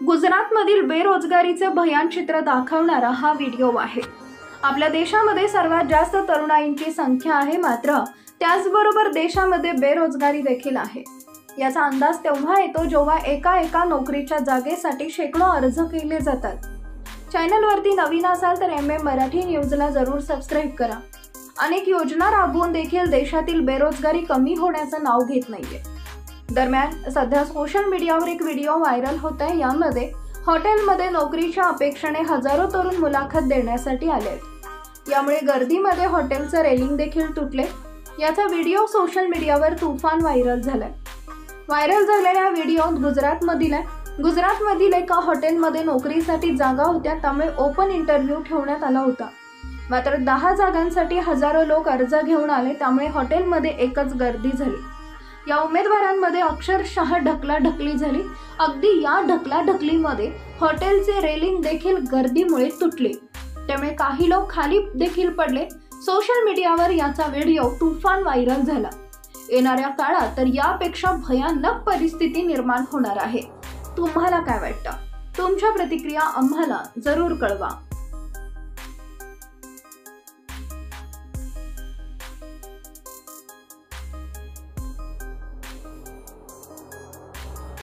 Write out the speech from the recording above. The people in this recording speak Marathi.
गुजरातमधील बेरोजगारीचे भयान चित्र दाखवणारा हा व्हिडिओ आहे। आपल्या देशामध्ये सर्वात जास्त तरुणाईंची संख्या आहे, मात्र त्याचबरोबर देशामध्ये बेरोजगारी देखील आहे। याचा अंदाज तेव्हा येतो जेव्हा एका नोकरीच्या जागेसाठी शेकडो अर्ज केले जातात। चॅनलवरती नवीन असाल तर MM मराठी न्यूजला जरूर सबस्क्राइब करा। अनेक योजना राबवून देखील देशातील बेरोजगारी कमी होण्याचं नाव घेत नाहीये। दरम्यान सध्या सोशल मीडियावर एक व्हिडिओ व्हायरल होत आहे। यामध्ये हॉटेलमध्ये नोकरीच्या अपेक्षेने हजारो तरुण मुलाखत देण्यासाठी आले आहेत। यामुळे गर्दीमध्ये हॉटेलचं रेलिंग देखील तुटले। याचा व्हिडिओ सोशल मीडियावर तुफान व्हायरल झालाय। व्हायरल झालेल्या व्हिडिओत गुजरातमधील एका हॉटेलमध्ये नोकरीसाठी जागा होत्या, त्यामुळे ओपन इंटरव्ह्यू ठेवण्यात आला होता। मात्र 10 जागांसाठी हजारो लोक अर्ज घेऊन आले, त्यामुळे हॉटेलमध्ये एकच गर्दी झाली। या उमेदवारांमध्ये अक्षरशः ढकलाढकली झाली। अगदी या ढकलाढकलीमध्ये हॉटेलचे रेलिंग देखील गर्दीमुळे तुटले, त्यामुळे काही लोक खाली देखील पडले। सोशल मीडियावर याचा व्हिडिओ तुफान व्हायरल झाला। येणाऱ्या काळात तर यापेक्षा भयानक परिस्थिती निर्माण होणार आहे। तुम्हाला काय वाटतं? तुमच्या प्रतिक्रिया आम्हाला जरूर कळवा।